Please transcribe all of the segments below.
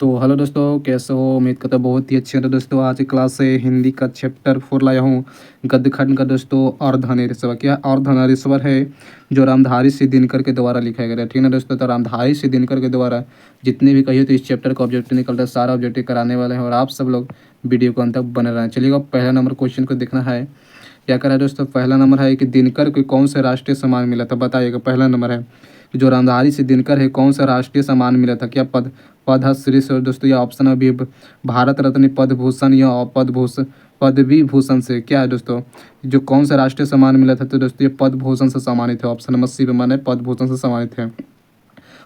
तो हेलो दोस्तों, कैसे हो? उम्मीद करता हूँ बहुत ही अच्छे हो दोस्तों। आज की क्लास से हिंदी का चैप्टर 4 लाया हूँ। गद्य खंड का दोस्तों अर्धनारीश्वर। क्या अर्धनारीश्वर है? जो रामधारी सिंह दिनकर के द्वारा लिखा गया है, ठीक है ना दोस्तों। तो रामधारी सिंह दिनकर के द्वारा जितने भी कहिए तो इस चैप्टर का ऑब्जेक्टिव निकलता है, सारा ऑब्जेक्टिव कराने वाले हैं और आप सब लोग वीडियो को अंत तक बने रहें। चलिएगा, पहला नंबर क्वेश्चन को देखना है। क्या करा है दोस्तों? पहला नंबर है कि दिनकर को कौन से राष्ट्रीय सम्मान मिला था, बताइएगा। पहला नंबर है कि जो रामधारी सिंह दिनकर है, कौन सा राष्ट्रीय सम्मान मिला था? क्या पद्मश्री से दोस्तों, या ऑप्शन अभी भारत रत्न, पद्म भूषण या पदवी भूषण से? क्या है दोस्तों? जो कौन सा राष्ट्रीय सम्मान मिला था? तो दोस्तों ये पद्म भूषण से सम्मानित है। ऑप्शन नंबर सी पे माने पद्म भूषण से सम्मानित है।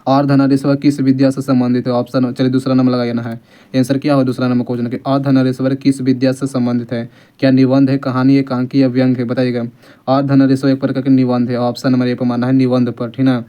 अर्धनारीश्वर किस विद्या से संबंधित है? ऑप्शन, चलिए दूसरा नंबर लगाना है। आंसर क्या हो दूसरा नंबर क्वेश्चन के? अर्धनारीश्वर किस विद्या से संबंधित है? क्या निबंध है, कहानी, एकांकी या व्यंग है? बताइएगा। अर्धनारीश्वर एक प्रकार के निबंध है। ऑप्शन नंबर ए पर माना है निबंध पर, ठीक ना।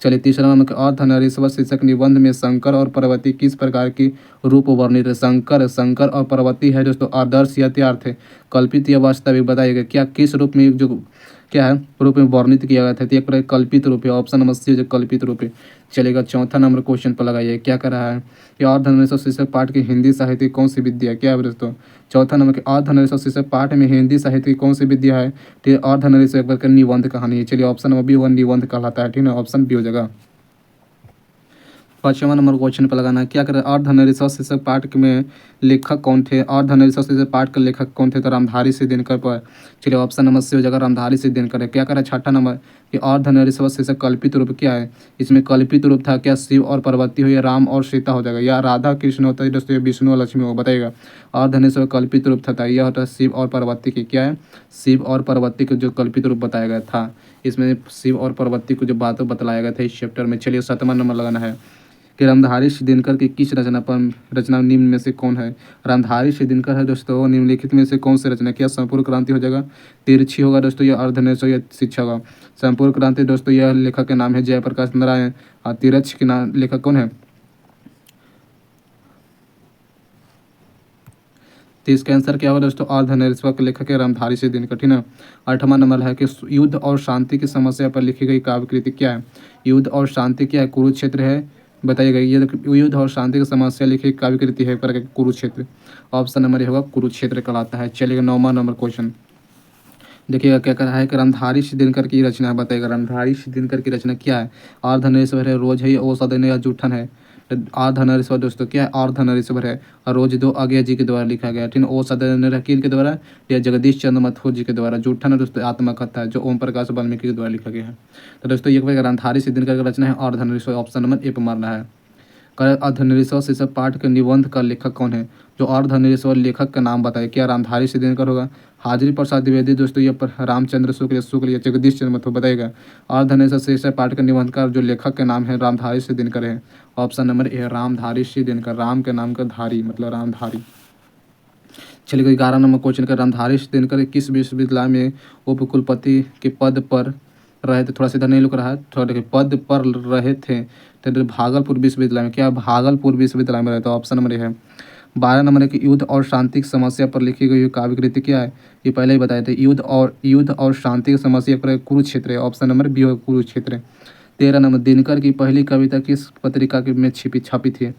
चलिए तीसरा नंबर, अर्धनारीश्वर शीर्षक निबंध में शंकर और पार्वती किस प्रकार की रूप वर्णित है? शंकर और पार्वती है दोस्तों आदर्श या यथार्थ है, कल्पित या वास्तविक? बताइएगा। क्या किस रूप में जो क्या है रूप में वर्णित किया गया था? तो एक प्रकार कल्पित रूप है। ऑप्शन नंबर सी जो कल्पित रूप है। चलेगा, चौथा नंबर क्वेश्चन पर लगाइए। क्या कर रहा है कि अर्धनारीश्वर शीर्षक पाठ की हिंदी साहित्य की कौन सी विद्या? क्या है दोस्तों? चौथा नंबर के अर्धनारीश्वर शीर्षक पाठ में हिंदी साहित्य की कौन सी विद्या है? तो अर्धनारीश्वर एक प्रकार निबंध कहानी है। चलिए ऑप्शन नंबर बी वन निबंध कहलाता है, ठीक है। ऑप्शन बी हो जाएगा। पाँचवा नंबर क्वेश्चन पर लगाना है। क्या करें? अर्धनारीश्वर शीर्षक पाठ में लेखक कौन थे? अर्धनारीश्वर शीर्षक पाठ के लेखक कौन थे? तो रामधारी सिंह दिनकर पर। चलिए ऑप्शन नंबर सी हो जाएगा, रामधारी सिंह दिनकर है। क्या करें? छठा नंबर कि अर्धनारीश्वर शीर्षक कल्पित रूप क्या है? इसमें कल्पित रूप था क्या शिव और पार्वती हो, या राम और सीता हो जाएगा, या राधा कृष्ण होता है दोस्तों, या विष्णु और लक्ष्मी हो? बताइएगा। अर्धनारीश्वर कल्पित रूप था यह होता है शिव और पार्वती की। क्या है? शिव और पार्वती को जो कल्पित रूप बताया गया था, इसमें शिव और पार्वती को जो बातों बतलाया गया था इस चैप्टर में। चलिए सातवां नंबर लगाना है कि रामधारी सिंह दिनकर की किस रचना निम्न में से कौन है? रामधारी सिंह दिनकर है दोस्तों निम्नलिखित में से कौन सी रचना? क्या संपूर्ण क्रांति हो जाएगा, तिरछी होगा दोस्तों, या अर्धनारीश्वर या शिक्षा होगा? संपूर्ण क्रांति दोस्तों, यह लेखक के नाम है जयप्रकाश नारायण। और तिरछ के नाम लेखक कौन है? तो इसका आंसर क्या होगा दोस्तों? अर्धनारीश्वर के लेखक है रामधारी सिंह दिनकर, ठीक है। आठवां नंबर है कि युद्ध और शांति की समस्या पर लिखी गई काव्य कृति क्या है? युद्ध और शांति क्या है? कुरुक्षेत्र है। बताइएगा। ये युद्ध और शांति की समस्या लिखी काव्य कृति है पर कुरुक्षेत्र। ऑप्शन नंबर ये होगा कुरुक्षेत्र कहलाता है। चलिएगा, नौवां नंबर क्वेश्चन देखिएगा। क्या कह रहा है कि रामधारी सिंह दिनकर की रचना है, बताइएगा। रामधारी सिंह दिनकर की रचना क्या है? अर्धनारीश्वर है, रोज है, औषधन है, या जूठन है? अर्धनारीश्वर दोस्तों क्या है? अर्धनारीश्वर है। और रोज दो अज्ञा जी के द्वारा लिखा गया, ठीक है। औषधन किन के द्वारा? या जगदीश चंद्र मथुर जी के द्वारा। जूठन है दोस्तों आत्मकथा है, जो ओम प्रकाश वाल्मीकि के द्वारा लिखा गया है। तो दोस्तों ये रामधारी सिंह दिनकर की रचना है अर्धनारीश्वर। ऑप्शन नंबर ए पर मारना है। अर्धनारीश्वर शीर्षक पाठ के निबंध का लेखक कौन है? जो अर्धनारीश्वर लेखक का नाम बताए। क्या रामधारी सिंह दिनकर होगा, हाजिरी प्रसाद द्विवेदी दोस्तों, या पर रामचंद्र शुक्ल या जगदीश चंद्र मथुर? बताएगा। अर्धनारीश्वर शीर्षक पाठ के निबंधकार जो लेखक का नाम है रामधारी सिंह दिनकर है। Option number A Ramdhari Singh Dinkar, Ram के नाम का धारी मतलब रामधारी। चलिए 11 नंबर क्वेश्चन का, रामधारी सिंह दिनकर किस विश्वविद्यालय में उपकुलपति के पद पर रहे थे? थोड़ा सा इधर नहीं लुक रहा है, थोड़ा देखिए। पद पर रहे थे तो भागलपुर विश्वविद्यालय में। क्या भागलपुर विश्वविद्यालय में रहता है? ऑप्शन नंबर ए है। 12 नंबर है कि युद्ध और शांति की समस्या पर लिखी गई काव्य कृति क्या है? ये पहले ही बताए थे। युद्ध और शांति की समस्या पर कुरुक्षेत्र है। ऑप्शन नंबर बी होगा कुरुक्षेत्र। 13 नंबर, दिनकर की पहली कविता किस पत्रिका में छपी थी?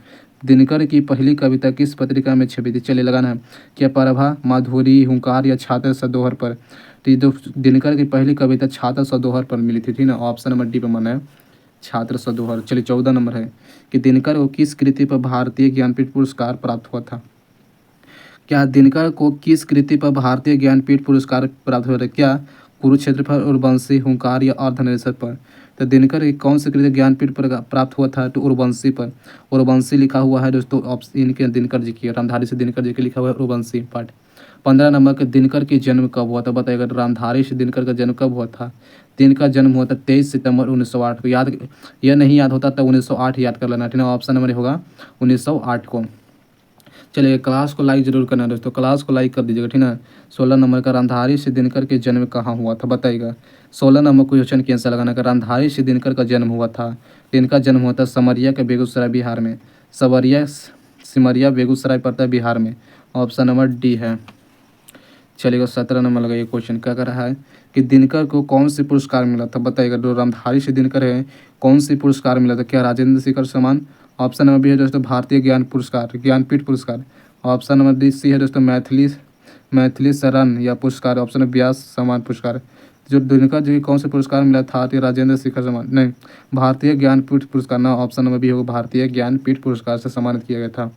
दिनकर की पहली कविता किस पत्रिका में छपी थी? चलिए लगाना है। क्या प्रभा, माधुरी, हुंकार या छात्र सधोहर पर? तो ये जो दिनकर की पहली कविता छात्र सधोहर पर मिली थी, ठीक ना। ऑप्शन नंबर डी पर माना है छात्र सधोहर। चलिए 14 नंबर है कि दिनकर को किस कृति पर भारतीय ज्ञानपीठ पुरस्कार प्राप्त हुआ था? क्या दिनकर को किस कृति पर भारतीय ज्ञानपीठ पुरस्कार प्राप्त हुआ था? क्या कुरुक्षेत्र पर, उर्वशी, हुंकार या अर्धनारीश्वर पर? तो दिनकर की कौन सी कृति ज्ञानपीठ पर प्राप्त हुआ था? तो उर्वशी पर। उर्वशी लिखा हुआ है दोस्तों ऑप्शन इनके दिनकर जी की, रामधारी से दिनकर जी के लिखा हुआ है उर्वशी पाठ। 15 नंबर के दिनकर की जन्म कब हुआ था? बताइएगा। रामधारी से दिनकर का जन्म कब हुआ था? दिन का जन्म हुआ था 23 सितंबर 1908 को। याद, यह नहीं याद होता तो 1908 याद कर लेना, ठीक है। ऑप्शन नंबर होगा 1908 को। चलिए क्लास को लाइक जरूर करना दोस्तों, क्लास को लाइक कर दीजिएगा, ठीक है। 16 नंबर का, रामधारी सिंह दिनकर के जन्म कहाँ हुआ था? बताइएगा। 16 नंबर क्वेश्चन के आंसर लगाना का रामधारी सिंह दिनकर का जन्म हुआ था। इनका जन्म हुआ था समरिया के बेगूसराय बिहार में। सिमरिया बेगूसराय पड़ता है बिहार में। ऑप्शन नंबर डी है। चलिएगा 17 नंबर लगाइए। क्वेश्चन क्या कर रहा है कि दिनकर को कौन सी पुरस्कार मिला था? बताइएगा। जो रामधारी सिंह दिनकर है, कौन सी पुरस्कार मिला था? क्या राजेंद्र शेखर सम्मान, ऑप्शन नंबर बी है दोस्तों भारतीय ज्ञान पुरस्कार, ज्ञानपीठ पुरस्कार। ऑप्शन नंबर डी सी है दोस्तों मैथिली मैथिली शरण या पुरस्कार। ऑप्शन है व्यास सम्मान पुरस्कार। जो दिनकर जी को कौन से पुरस्कार मिला था? तो राजेंद्र शेखर सम्मान नहीं, भारतीय ज्ञानपीठ पुरस्कार ना, ऑप्शन नंबर बी होगा भारतीय ज्ञानपीठ पुरस्कार से सम्मानित किया गया था।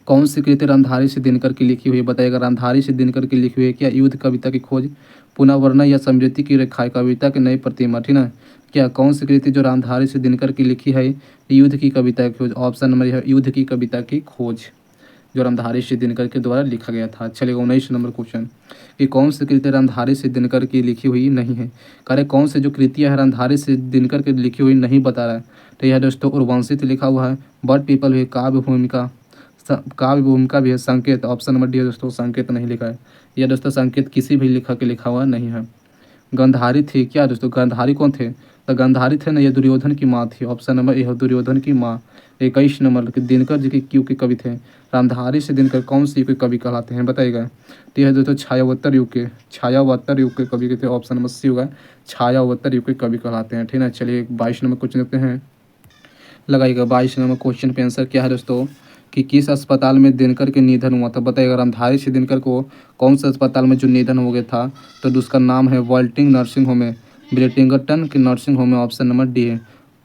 कौन सी कृति रामधारी सिंह दिनकर की लिखी हुई है? बताइएगा। रामधारी सिंह दिनकर की लिखी हुई है क्या? युद्ध कविता की खोज, पुनर्वर्ण या समृद्धि की रेखाएं, कविता की नई प्रतिमा, ठीक ना। क्या कौन सी कृति जो रामधारी सिंह दिनकर की लिखी है? युद्ध की कविता की खोज। ऑप्शन नंबर है युद्ध की कविता की खोज, जो रामधारी सिंह दिनकर के द्वारा लिखा गया था। चलिए 19 नंबर क्वेश्चन कि कौन सी कृति रामधारी सिंह दिनकर की लिखी हुई नहीं है? करे कौन से जो कृतियाँ है रामधारी सिंह दिनकर की लिखी हुई नहीं बता रहा है। तो यह दोस्तों उर्वंशित लिखा हुआ है, बर्ड पीपल भी, काव्य भूमिका, काव्य भूमिका भी है, संकेत। ऑप्शन नंबर डी है दोस्तों संकेत नहीं लिखा है। यह दोस्तों संकेत किसी भी लेखक के लिखा हुआ नहीं है। गंधारी थी क्या दोस्तों? गंधारी कौन थे? तो गंधारी थे ना, ये दुर्योधन की माँ थी। ऑप्शन नंबर ए है दुर्योधन की माँ। 21 नंबर के दिनकर जी के क्यों के कवि थे? रामधारी से दिनकर कौन सी के कवि कहलाते हैं? बताइएगा। तो यह दोस्तों छायावत्तर युग के, छायावत्तर युग के कवि के थे। ऑप्शन नंबर सी होगा छायावत्तर युग के कवि कहलाते हैं, ठीक है। चलिए 22 नंबर क्वेश्चन देखते हैं, लगाइएगा। 22 नंबर क्वेश्चन पे आंसर क्या है दोस्तों कि किस अस्पताल में दिनकर के निधन हुआ था? बताइएगा। रामधारी सिंह दिनकर को कौन से अस्पताल में जो निधन हो गया था? तो उसका नाम है वाल्टिंग नर्सिंग होम है, बिलिंगटन की नर्सिंग होम है। ऑप्शन नंबर डी है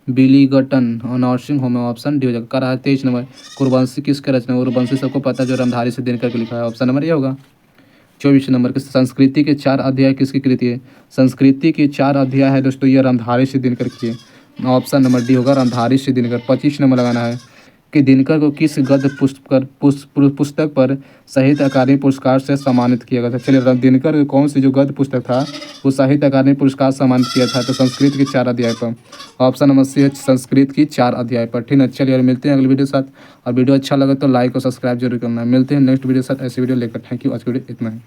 बिलिंगटन नर्सिंग होम है। ऑप्शन डी हो जाएगा। करा है 23 नंबर उर्वशी किसके रचना? उर्वशी सबको पता है जो रामधारी सिंह दिनकर के लिखा है। ऑप्शन नंबर ये होगा। 24 नंबर के संस्कृति के 4 अध्याय किसकी कृति है? संस्कृति के 4 अध्याय है दोस्तों ये रामधारी सिंह दिनकर की है। ऑप्शन नंबर डी होगा रामधारी सिंह दिनकर। 25 नंबर लगाना है कि दिनकर को किस गद्य पुस्तक पर साहित्य अकादमी पुरस्कार से सम्मानित किया गया था? चलिए दिनकर को कौन सी जो गद्य पुस्तक था वो साहित्य अकादमी पुरस्कार सम्मानित किया था? तो संस्कृत के 4 अध्याय पर। ऑप्शन नंबर सी है संस्कृत की 4 अध्याय पर, ठीक है। चलिए और मिलते हैं अगले वीडियो के साथ। और वीडियो अच्छा लगे तो लाइक और सब्सक्राइब जरूर करना है। मिलते हैं नेक्स्ट वीडियो के साथ ऐसे वीडियो लेकर। Thank you. आज की वीडियो इतना है।